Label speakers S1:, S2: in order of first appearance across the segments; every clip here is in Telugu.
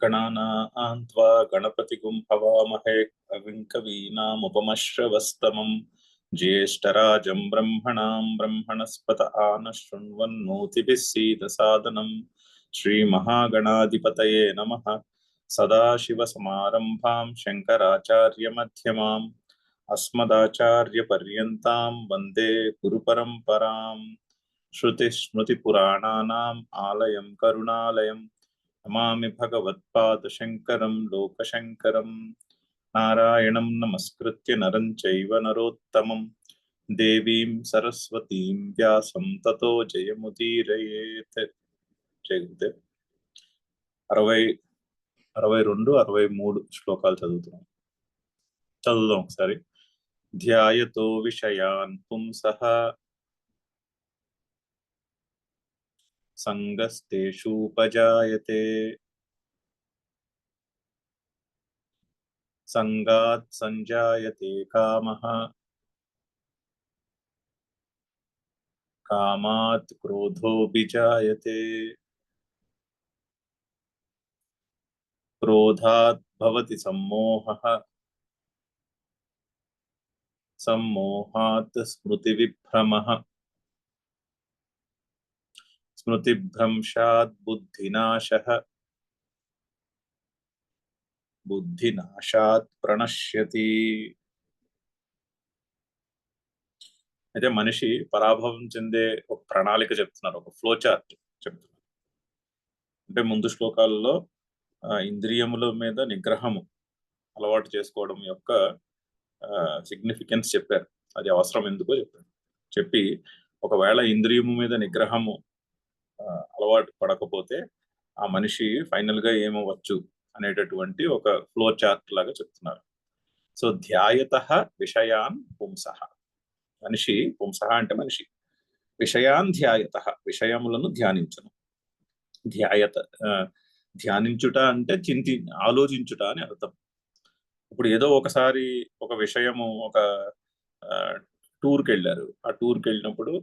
S1: गणानां त्वा गणपतिगुं हवामहे कविं कवीनामुपमश्रवस्तमं ज्येष्ठराजं ब्रह्मणां ब्रह्मणस्पत आनशृण्वन्नोतिभिः सीदसादनं श्रीमहागणाधिपतये नमः। सदाशिवसमारम्भां शङ्कराचार्यमध्यमाम् अस्मदाचार्यपर्यन्तां वन्दे गुरुपरम्पराम्। श्रुतिस्मृतिपुराणानाम् आलयं करुणालयं नमामि भगवत्पादशङ्करं लोकशङ्करं। नारायणं नमस्कृत्य नरं चैव नरोत्तमं देवीं सरस्वतीं व्यासं ततो जयमुदीरयेत्। జయగురుదేవ్ 62 63 శ్లోకాలు చదువుదాం ఒకసారి. ధ్యాయతో విషయాన్ పుంసః సంగస్తేషూపజాయతే సంగాత్ సంజాయతే కామః కామాత్ క్రోధోభిజాయతే క్రోధాత్ భవతి సమ్మోహః సమ్మోహాత్ స్మృతివిభ్రమః స్మృతిభ్రంశాత్ బుద్ధినాశః బుద్ధినాశాత్ ప్రణశ్యతి. అయితే మనిషి పరాభవం చెందే ఒక ప్రణాళిక చెప్తున్నారు, ఒక ఫ్లో చార్ట్ చెప్తున్నారు. అంటే ముందు శ్లోకాలలో ఇంద్రియముల మీద నిగ్రహము అలవాటు చేసుకోవడం యొక్క సిగ్నిఫికెన్స్ చెప్పారు. అది అవసరం ఎందుకో చెప్పారు. చెప్పి ఒకవేళ ఇంద్రియము మీద నిగ్రహము అలవాటు పడకపోతే ఆ మనిషి ఫైనల్ గా ఏమవచ్చు అనేటటువంటి ఒక ఫ్లో చార్ట్ లాగా చెప్తున్నారు. సో ధ్యాయతః విషయాన్ పుంసః, మనిషి పుంసః అంటే మనిషి, విషయాన్ ధ్యాయతః విషయములను ధ్యానించును. ధ్యానించుట అంటే ఆలోచించుట అని అర్థం. ఇప్పుడు ఏదో ఒకసారి ఒక విషయము, ఒక టూర్కి వెళ్ళారు. ఆ టూర్కి వెళ్ళినప్పుడు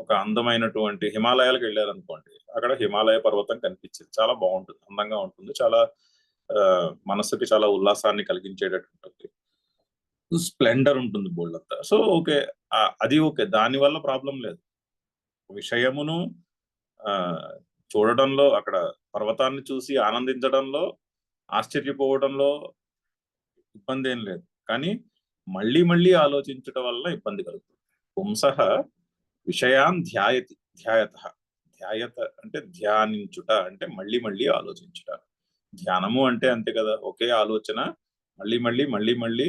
S1: ఒక అందమైనటువంటి హిమాలయాలకు వెళ్ళారు అనుకోండి. అక్కడ హిమాలయ పర్వతం కనిపించింది, చాలా బాగుంటుంది, అందంగా ఉంటుంది, చాలా మనసుకి చాలా ఉల్లాసాన్ని కలిగించేటటువంటి స్ప్లెండర్ ఉంటుంది బోల్డ్ అంతా. సో ఓకే, అది ఓకే, దానివల్ల ప్రాబ్లం లేదు. విషయమును చూడడంలో, అక్కడ పర్వతాన్ని చూసి ఆనందించడంలో, ఆశ్చర్యపోవడంలో ఇబ్బంది ఏం లేదు. కానీ మళ్ళీ మళ్ళీ ఆలోచించడం వల్ల ఇబ్బంది కలుగుతుంది. పుంసః విషయాన్ ధ్యాయతః, ధ్యాయత అంటే ధ్యానించుట, అంటే మళ్ళీ మళ్ళీ ఆలోచించుట. ధ్యానము అంటే అంతే కదా, ఒకే ఆలోచన మళ్ళీ మళ్ళీ మళ్ళీ మళ్ళీ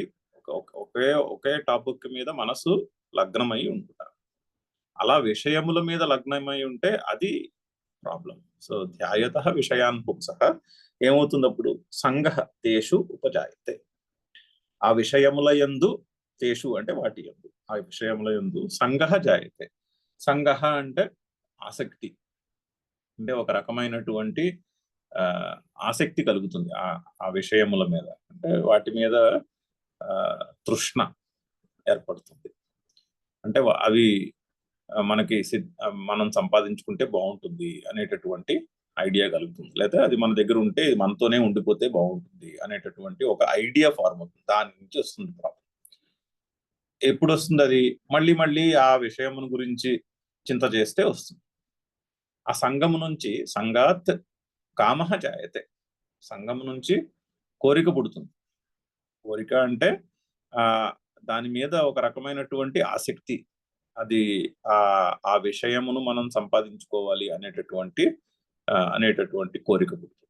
S1: ఒకే టాపిక్ మీద మనసు లగ్నమై ఉంటుట. అలా విషయముల మీద లగ్నమై ఉంటే అది ప్రాబ్లం. సో ధ్యాయతః విషయాన్ పుంసః ఏమవుతుంది అప్పుడు? సంగః తేషు ఉపజాయతే, ఆ విషయముల యందు, తేషు అంటే వాటి యందు, ఆ విషయముల యందు సంగః జాయతే. సంగః అంటే ఆసక్తి, అంటే ఒక రకమైనటువంటి ఆసక్తి కలుగుతుంది ఆ విషయముల మీద, అంటే వాటి మీద తృష్ణ ఏర్పడుతుంది. అంటే అవి మనకి మనం సంపాదించుకుంటే బాగుంటుంది అనేటటువంటి ఐడియా కలుగుతుంది, లేదా అది మన దగ్గర ఉంటే మనతోనే ఉండిపోతే బాగుంటుంది అనేటటువంటి ఒక ఐడియా ఫార్మ్ అవుతుంది. దాని నుంచి వస్తుంది ప్రాబ్లం. ఎప్పుడు వస్తుంది అది? మళ్ళీ మళ్ళీ ఆ విషయమును గురించి చింత చేస్తే వస్తుంది. ఆ సంగము నుంచి, సంగాత్ కామః జాయతే, సంగము నుంచి కోరిక పుడుతుంది. కోరిక అంటే దాని మీద ఒక రకమైనటువంటి ఆసక్తి, అది ఆ విషయమును మనం సంపాదించుకోవాలి అనేటటువంటి కోరిక పుడుతుంది.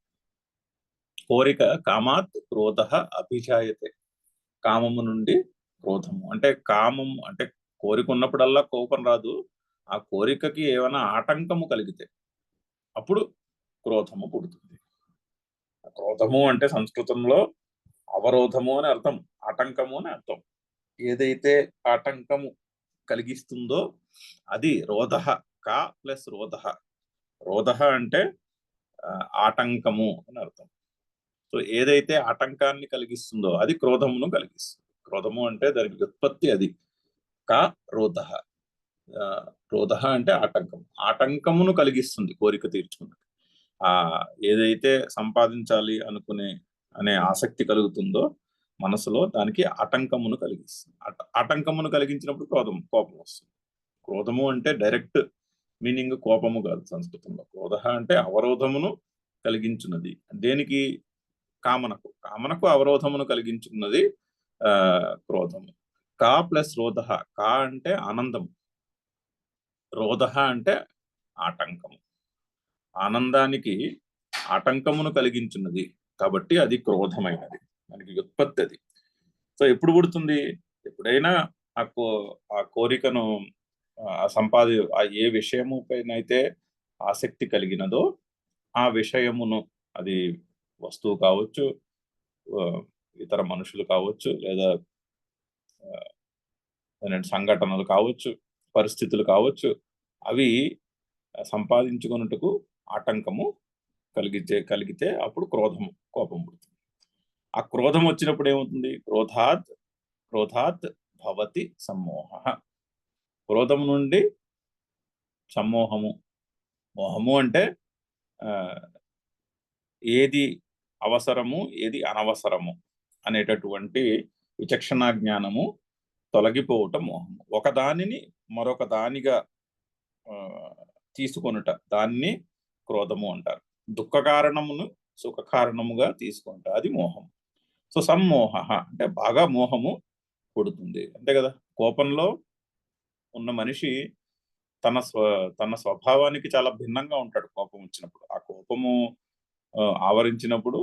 S1: కోరిక కామాత్ క్రోధః అభిజాయతే, కామము నుండి క్రోధము. అంటే కామం అంటే కోరిక ఉన్నప్పుడల్లా కోపం రాదు, ఆ కోరికకి ఏమైనా ఆటంకము కలిగితే అప్పుడు క్రోధము పుడుతుంది. క్రోధము అంటే సంస్కృతంలో అవరోధము అని అర్థం, ఆటంకము అని అర్థం. ఏదైతే ఆటంకము కలిగిస్తుందో అది రోధః. కా ప్లస్ రోధః. రోధః అంటే ఆటంకము అని అర్థం. సో ఏదైతే ఆటంకాన్ని కలిగిస్తుందో అది క్రోధమును కలిగిస్తుంది. క్రోధము అంటే దానికి ఉత్పత్తి అది. కా రోధః. రోధః అంటే ఆటంకం, ఆటంకమును కలిగిస్తుంది కోరిక తీర్చుకున్నట్టు. ఆ ఏదైతే సంపాదించాలి అనే ఆసక్తి కలుగుతుందో మనసులో, దానికి ఆటంకమును కలిగిస్తుంది. ఆటంకమును కలిగించినప్పుడు కోపం వస్తుంది. క్రోధము అంటే డైరెక్ట్ మీనింగ్ కోపము కాదు సంస్కృతంలో. క్రోధ అంటే అవరోధమును కలిగించున్నది. దేనికి? కామనకు అవరోధమును కలిగించున్నది క్రోధము. కా ప్లస్ రోధ. కా అంటే ఆనందం, రోధ అంటే ఆటంకము. ఆనందానికి ఆటంకమును కలిగించున్నది కాబట్టి అది క్రోధమైనది. మనకి వ్యుత్పత్తి అది. సో ఎప్పుడు పుడుతుంది? ఎప్పుడైనా ఆ కోరికను ఏ విషయము పైన అయితే ఆసక్తి కలిగినదో ఆ విషయమును, అది వస్తువు కావచ్చు, ఇతర మనుషులు కావచ్చు, లేదా సంఘటనలు కావచ్చు, పరిస్థితులు కావచ్చు, అవి సంపాదించుకున్నట్టుకు ఆటంకము కలిగితే అప్పుడు కోపం పుడుతుంది. ఆ క్రోధం వచ్చినప్పుడు ఏమవుతుంది? క్రోధాత్ భవతి సమ్మోహ. క్రోధం నుండి సమ్మోహము. మోహము అంటే ఏది అవసరము, ఏది అనవసరము అనేటటువంటి విచక్షణా జ్ఞానము తొలగిపోవటం మోహము. ఒకదానిని మరొక దానిగా తీసుకొనుట, దాన్ని క్రోధము అంటారు. దుఃఖ కారణమును సుఖ కారణముగా తీసుకుంటా, అది మోహం. సో సమ్మోహ అంటే బాగా మోహము పుడుతుంది, అంతే కదా. కోపంలో ఉన్న మనిషి తన స్వభావానికి చాలా భిన్నంగా ఉంటాడు. కోపం వచ్చినప్పుడు, ఆ కోపము ఆవరించినప్పుడు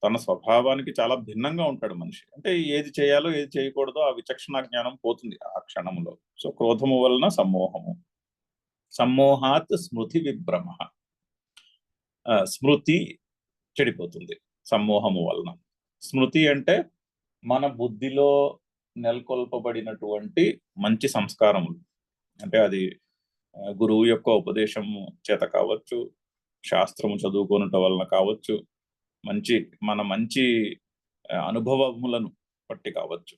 S1: తన స్వభావానికి చాలా భిన్నంగా ఉంటాడు మనిషి. అంటే ఏది చేయాలో ఏది చేయకూడదో ఆ విచక్షణ జ్ఞానం పోతుంది ఆ క్షణంలో. సో క్రోధము వలన సమ్మోహము. సమ్మోహాత్ స్మృతి విభ్రమ. స్మృతి చెడిపోతుంది సమ్మోహము వలన. స్మృతి అంటే మన బుద్ధిలో నెలకొల్పబడినటువంటి మంచి సంస్కారములు. అంటే అది గురువు యొక్క ఉపదేశము చేత కావచ్చు, శాస్త్రము చదువుకోనటం వలన కావచ్చు, మంచి అనుభవములను బట్టి కావచ్చు.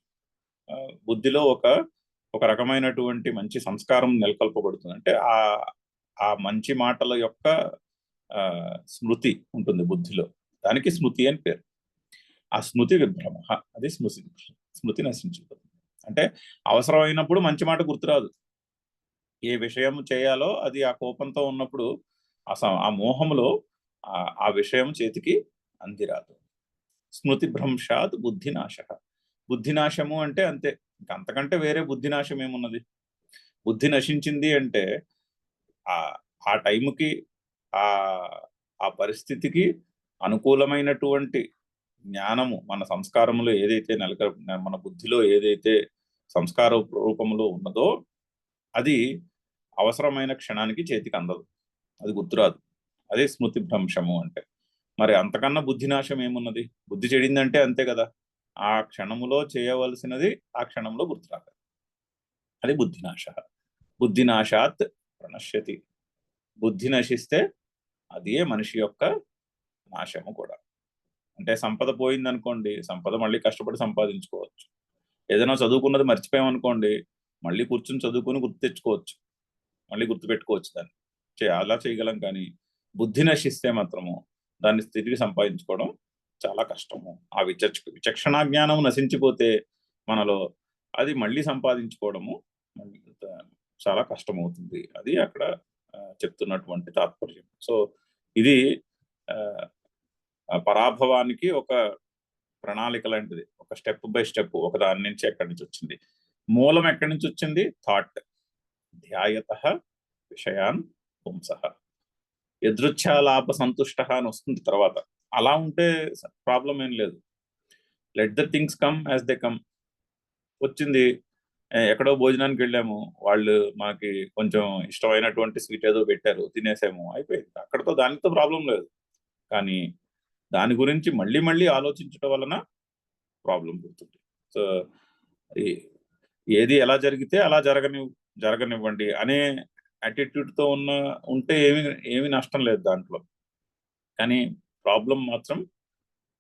S1: బుద్ధిలో ఒక రకమైనటువంటి మంచి సంస్కారం నెలకొల్పబడుతుంది. అంటే ఆ మంచి మాటల యొక్క స్మృతి ఉంటుంది బుద్ధిలో, దానికి స్మృతి అని పేరు. ఆ స్మృతి విభ్రమ, అది స్మృతి నశించిపోతుంది. అంటే అవసరమైనప్పుడు మంచి మాట గుర్తురాదు. ఏ విషయం చేయాలో అది ఆ కోపంతో ఉన్నప్పుడు ఆ మోహములో ఆ విషయం చేతికి అందిరాదు. స్మృతి భ్రంశాత్ బుద్ధినాశ. బుద్ధినాశము అంటే అంతే, అంతకంటే వేరే బుద్ధినాశం ఏమున్నది? బుద్ధి నశించింది అంటే ఆ టైంకి ఆ పరిస్థితికి అనుకూలమైనటువంటి జ్ఞానము మన సంస్కారములో ఏదైతే మన బుద్ధిలో ఏదైతే సంస్కార రూపంలో ఉన్నదో అది అవసరమైన క్షణానికి చేతికి అందదు, అది గుర్తురాదు. అదే స్మృతి భ్రంశము అంటే. మరి అంతకన్నా బుద్ధినాశం ఏమున్నది? బుద్ధి చెడిందంటే అంతే కదా, ఆ క్షణములో చేయవలసినది ఆ క్షణంలో గుర్తురాదు, అది బుద్ధినాశ. బుద్ధినాశాత్ ప్రణశ్యతి. బుద్ధి నశిస్తే అదే మనిషి యొక్క నాశము కూడా. అంటే సంపద పోయిందనుకోండి, సంపద మళ్ళీ కష్టపడి సంపాదించుకోవచ్చు. ఏదైనా చదువుకున్నది మర్చిపోయామనుకోండి, మళ్ళీ కూర్చుని చదువుకుని గుర్తు తెచ్చుకోవచ్చు, మళ్ళీ గుర్తు పెట్టుకోవచ్చు దాన్ని. అలా చేయగలం. కానీ బుద్ధి నశిస్తే మాత్రము దాన్ని తిరిగి సంపాదించుకోవడం చాలా కష్టము. ఆ విచక్షణా జ్ఞానం నశించిపోతే మనలో అది మళ్ళీ సంపాదించుకోవడము చాలా కష్టమవుతుంది. అది అక్కడ చెప్తున్నటువంటి తాత్పర్యం. సో ఇది పరాభవానికి ఒక ప్రణాళిక లాంటిది, ఒక స్టెప్ బై స్టెప్. ఒక దాని నుంచి ఎక్కడి నుంచి వచ్చింది, మూలం ఎక్కడి నుంచి వచ్చింది? థాట్. ధ్యాయత విషయాన్ పుంసః యదృచ్ఛాలాభ సంతుష్ట అని వస్తుంది తర్వాత. అలా ఉంటే ప్రాబ్లం ఏం లేదు. Let the things come as they come. వచ్చింది, ఎక్కడో భోజనానికి వెళ్ళాము, వాళ్ళు మనకి కొంచెం ఇష్టమైనటువంటి స్వీట్ ఏదో పెట్టారు, తినేసాము, అయిపోయింది అక్కడతో. దానితో ప్రాబ్లం లేదు. కానీ దాని గురించి మళ్ళీ మళ్ళీ ఆలోచించడం వలన ప్రాబ్లం పుడుతుంది. సో ఏది ఎలా జరిగితే అలా జరగనివ్వండి అనే యాటిట్యూడ్ తో ఉంటే ఏమి నష్టం లేదు దాంట్లో. కానీ ప్రాబ్లం మాత్రం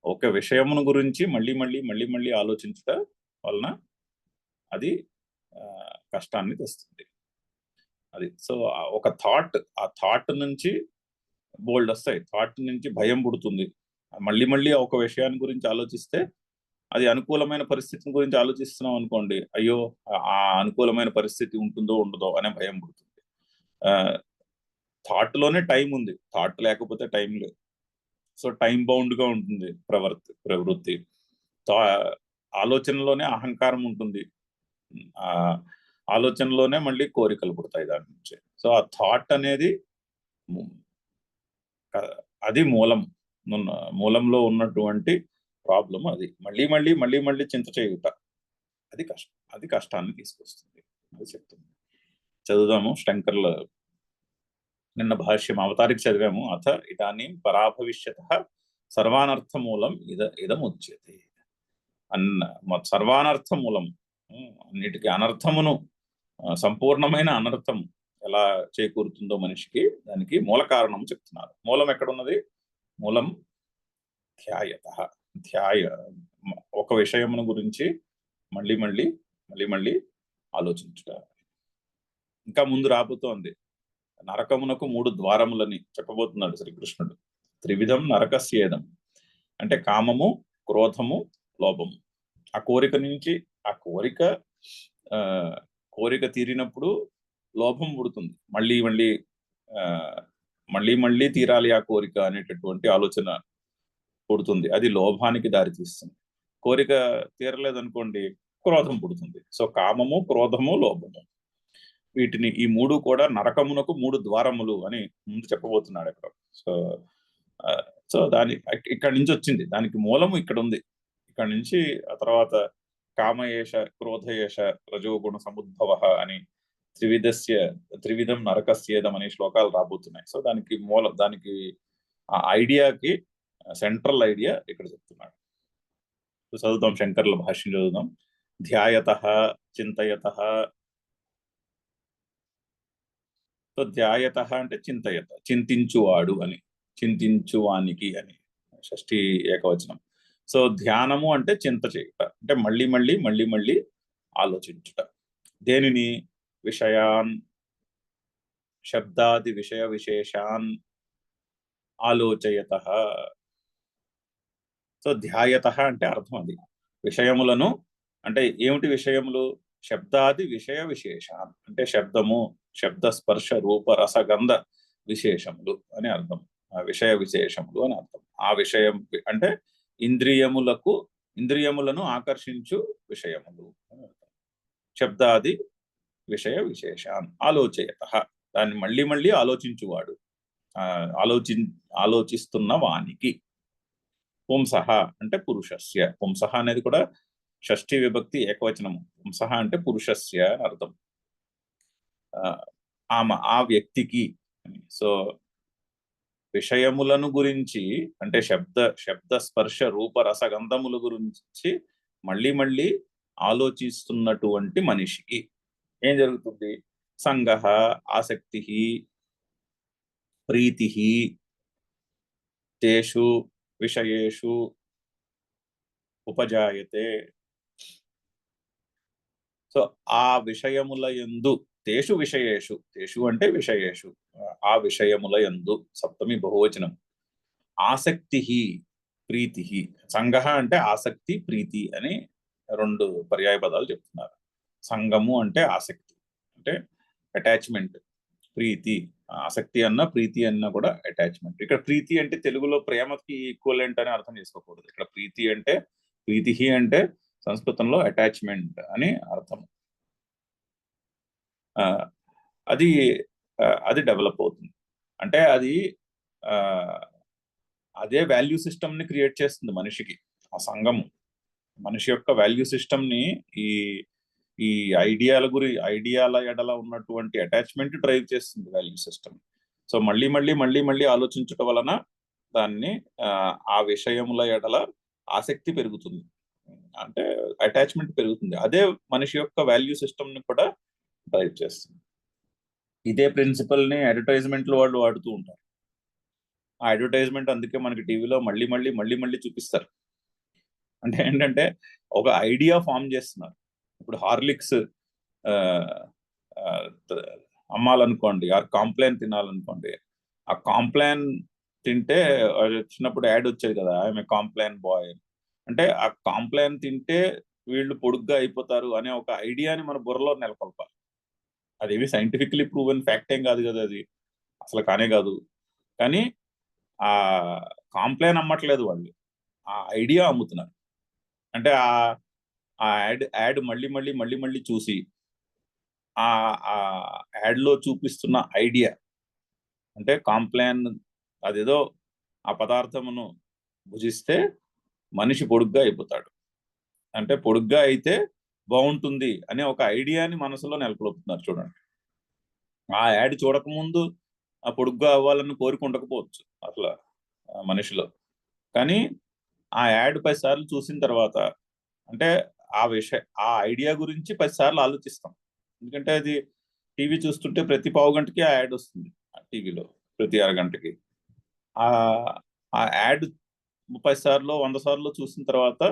S1: ఒక విషయమును గురించి మళ్ళీ మళ్ళీ ఆలోచించడం వలన అది కష్టాన్ని తెస్తుంది. అది. సో ఒక థాట్, ఆ థాట్ నుంచి బోల్డ్ వస్తాయి. థాట్ నుంచి భయం పుడుతుంది. మళ్ళీ మళ్ళీ ఒక విషయాన్ని గురించి ఆలోచిస్తే అది అనుకూలమైన పరిస్థితిని గురించి ఆలోచిస్తున్నాం అనుకోండి, అయ్యో ఆ అనుకూలమైన పరిస్థితి ఉంటుందో ఉండదో అనే భయం పుడుతుంది. థాట్ లోనే టైం ఉంది, థాట్ లేకపోతే టైం లేదు. సో టైం బౌండ్ గా ఉంటుంది ప్రవృత్తి. ఆలోచనలోనే అహంకారం ఉంటుంది, ఆ ఆలోచనలోనే మళ్ళీ కోరికలు పుడతాయి దాని నుంచి. సో ఆ థాట్ అనేది అది మూలంలో ఉన్నటువంటి ప్రాబ్లం. అది మళ్ళీ మళ్ళీ మళ్ళీ మళ్ళీ చింత చేయుట అది కష్టాన్ని తీసుకొస్తుంది. అది చెప్తుంది. చదువుదాము. శంకర్ల నిన్న భాష్యం అవతారికి చదివాము. అథ ఇదానీం పరాభవిష్యత సర్వానర్థ మూలం ఇదముచ్యతే. సర్వానర్థ మూలం, అన్నిటికీ అనర్థమును, సంపూర్ణమైన అనర్థం ఎలా చేకూరుతుందో మనిషికి, దానికి మూల కారణం చెప్తున్నారు. మూలం ఎక్కడున్నది? మూలం ఒక విషయమును గురించి మళ్ళీ మళ్ళీ మళ్ళీ మళ్ళీ ఆలోచించుట. ఇంకా ముందు రాబోతోంది. నరకమునకు 3 ద్వారములని చెప్పబోతున్నాడు శ్రీకృష్ణుడు. త్రివిధం నరకస్యేదం అంటే కామము, క్రోధము, లోభము. ఆ కోరిక నుంచి ఆ కోరిక తీరినప్పుడు లోభం పుడుతుంది. మళ్ళీ మళ్ళీ మళ్ళీ మళ్ళీ తీరాలి ఆ కోరిక అనేటటువంటి ఆలోచన పుడుతుంది. అది లోభానికి దారితీస్తుంది. కోరిక తీరలేదనుకోండి, క్రోధం పుడుతుంది. సో కామము, క్రోధము, లోభము, వీటిని ఈ 3 కూడా నరకమునకు 3 ద్వారములు అని ముందు చెప్పబోతున్నాడు ఇక్కడ. సో ఇక్కడి నుంచి వచ్చింది, దానికి మూలము ఇక్కడ ఉంది. ఇక్కడ నుంచి ఆ తర్వాత కామయేష, క్రోధయేష, రజోగుణ సముద్భవ అని త్రివిధం నరకస్యేదం అనే శ్లోకాలు రాబోతున్నాయి. సో దానికి ఆ ఐడియాకి సెంట్రల్ ఐడియా ఇక్కడ చెప్తున్నాడు. చదువుతాం, శంకర్ల భాష్యం చదువుదాం. ధ్యాయతః చింతయతః. సో ధ్యాయతః అంటే చింతయత, చింతించువాడు అని, చింతించువానికి అని షష్ఠి ఏకవచనం. సో ధ్యానము అంటే చింత చేయుట, అంటే మళ్ళీ మళ్ళీ మళ్ళీ మళ్ళీ ఆలోచించుట. దేనిని? విషయాన్, శబ్దాది విషయ విశేషాన్ ఆలోచయతః. సో ధ్యాయతః అంటే అర్థం అది. విషయములను అంటే ఏమిటి విషయములు? శబ్దాది విషయ విశేషాన్ అంటే శబ్దము, శబ్ద స్పర్శ రూప రసగంధ విశేషములు అని అర్థం. విషయ విశేషములు అని అర్థం. ఆ విషయం అంటే ఇంద్రియములను ఆకర్షించు విషయములు అని అర్థం. శబ్దాది విషయ విశేషాన్ ఆలోచయతః, దాన్ని మళ్ళీ మళ్ళీ ఆలోచించువాడు, ఆలోచిస్తున్న వానికి. పుంసః అంటే పురుషస్య. పుంసః అనేది కూడా షష్ఠి విభక్తి ఏకవచనము. పుంసః అంటే పురుషస్య అని అర్థం, ఆ వ్యక్తికి. సో విషయములను గురించి అంటే శబ్ద స్పర్శ రూప రసగంధముల గురించి మళ్ళీ మళ్ళీ ఆలోచిస్తున్నటువంటి మనిషికి ఏం జరుగుతుంది? సంగః, ఆసక్తి, ప్రీతి తేషు విషయేషు ఉపజాయతే. సో ఆ విషయముల యందు, తేషు విషయేషు, తేషు అంటే విషయేషు, ఆ విషయముల యందు సప్తమి బహువచనం. ఆసక్తి, ప్రీతి. సంగః అంటే ఆసక్తి, ప్రీతి అని 2 పర్యాయ పదాలు చెప్తున్నారు. సంగము అంటే ఆసక్తి, అంటే అటాచ్మెంట్. ప్రీతి, ఆసక్తి అన్న ప్రీతి అన్న కూడా అటాచ్మెంట్. ఇక్కడ ప్రీతి అంటే తెలుగులో ప్రేమకి ఈక్వలెంట్ అని అర్థం చేసుకోకూడదు. ఇక్కడ ప్రీతి అంటే సంస్కృతంలో అటాచ్మెంట్ అని అర్థం. అది డెవలప్ అవుతుంది. అంటే అదే వాల్యూ సిస్టమ్ ని క్రియేట్ చేస్తుంది మనిషికి. ఆ సంఘము మనిషి యొక్క వాల్యూ సిస్టమ్ ని ఈ ఐడియాల ఎడల ఉన్నటువంటి అటాచ్మెంట్ డ్రైవ్ చేస్తుంది వాల్యూ సిస్టమ్. సో మళ్ళీ మళ్ళీ మళ్ళీ మళ్ళీ ఆలోచించటం వలన దాన్ని ఆ విషయముల ఎడల ఆసక్తి పెరుగుతుంది, అంటే అటాచ్మెంట్ పెరుగుతుంది. అదే మనిషి యొక్క వాల్యూ సిస్టమ్ ని కూడా డ్రైవ్ చేస్తుంది. ఇదే ప్రిన్సిపల్ ని అడ్వర్టైజ్మెంట్లు వాళ్ళు వాడుతూ ఉంటారు. ఆ అడ్వర్టైజ్మెంట్ అందుకే మనకి టీవీలో మళ్ళీ మళ్ళీ మళ్ళీ మళ్ళీ చూపిస్తారు. అంటే ఏంటంటే ఒక ఐడియా ఫామ్ చేస్తున్నారు. ఇప్పుడు హార్లిక్స్ అమ్మాలనుకోండి, ఆర్ కాంప్లైన్ తినాలనుకోండి, ఆ కాంప్లాన్ తింటే చిన్నప్పుడు యాడ్ వచ్చేది కదా, ఆమె కాంప్లాన్ బాయ్. అంటే ఆ కాంప్లాన్ తింటే వీళ్ళు పొడుగ్గా అయిపోతారు అనే ఒక ఐడియాని మన బుర్రలో నెలకొల్పాలి. అదేమి సైంటిఫికలీ ప్రూవెన్ ఫ్యాక్ట్ ఏం కాదు కదా అది, అసలు కానే కాదు. కానీ ఆ కాంప్లాన్ అమ్మట్లేదు వాళ్ళు, ఆ ఐడియా అమ్ముతున్నారు. అంటే ఆ యాడ్ మళ్ళీ మళ్ళీ మళ్ళీ మళ్ళీ చూసి ఆ ఆ యాడ్ లో చూపిస్తున్న ఐడియా, అంటే కాంప్లాన్ అదేదో ఆ పదార్థమును భుజిస్తే మనిషి పొడుగ్గా అయిపోతాడు, అంటే పొడుగ్గా అయితే బాగుంటుంది అనే ఒక ఐడియాని మనసులో నెలకొల్పుతున్నారు చూడండి. ఆ యాడ్ చూడకముందు ఆ పొడుగ్గా అవ్వాలని కోరిక ఉండకపోవచ్చు అసలు మనిషిలో. కానీ ఆ యాడ్ 10 సార్లు చూసిన తర్వాత, అంటే ఆ ఐడియా గురించి 10 సార్లు ఆలోచిస్తాం. ఎందుకంటే అది టీవీ చూస్తుంటే ప్రతి పావు గంటకి ఆ యాడ్ వస్తుంది టీవీలో, ప్రతి అరగంటకి. ఆ ఆ యాడ్ 30 సార్లు 100 సార్లు చూసిన తర్వాత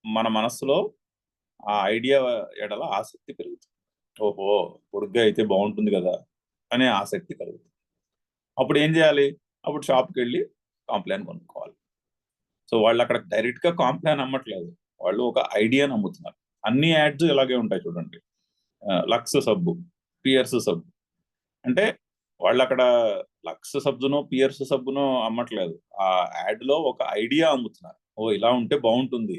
S1: మన మనస్సులో ఆ ఐడియా ఎడల ఆసక్తి పెరుగుతుంది. ఓహో, పొడుగ్గా అయితే బాగుంటుంది కదా అనే ఆసక్తి కలుగుతుంది. అప్పుడు ఏం చేయాలి? అప్పుడు షాప్కి వెళ్ళి కాంప్లాన్ కొనుక్కోవాలి. సో వాళ్ళు అక్కడ డైరెక్ట్ గా కాంప్లాన్ అమ్మట్లేదు, వాళ్ళు ఒక ఐడియాని అమ్ముతున్నారు. అన్ని యాడ్స్ ఇలాగే ఉంటాయి చూడండి. లక్స్ సబ్బు, పియర్స్ సబ్బు, అంటే వాళ్ళు అక్కడ లక్స్ సబ్బునో పియర్స్ సబ్బునో అమ్మట్లేదు, ఆ యాడ్ లో ఒక ఐడియా అమ్ముతున్నారు. ఓ ఇలా ఉంటే బాగుంటుంది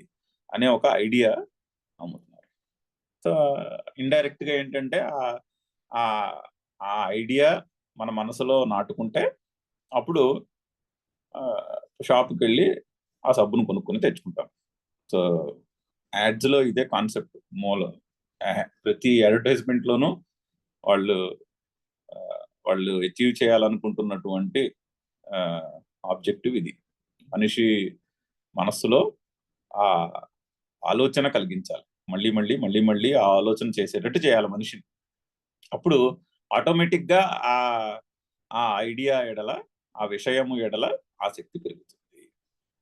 S1: అనే ఒక ఐడియా అమ్ముతున్నారు. సో ఇండైరెక్ట్ గా ఏంటంటే ఆ ఆ ఐడియా మన మనసులో నాటుకుంటే అప్పుడు షాప్కి వెళ్ళి ఆ సబ్బును కొనుక్కొని తెచ్చుకుంటాం. సో యాడ్స్ లో ఇదే కాన్సెప్ట్ మూలం. ప్రతి అడ్వర్టైజ్మెంట్ లోనూ వాళ్ళు ఆ, వాళ్ళు అచీవ్ చేయాలనుకుంటున్నటువంటి ఆబ్జెక్టివ్ ఇది. మనిషి మనస్సులో ఆ ఆలోచన కలిగించాలి, మళ్ళీ మళ్ళీ మళ్ళీ మళ్ళీ ఆ ఆలోచన చేసేటట్టు చేయాలి మనిషిని. అప్పుడు ఆటోమేటిక్ గా ఆ ఆ ఐడియా ఎడల, ఆ విషయము ఎడల ఆసక్తి పెరుగుతుంది.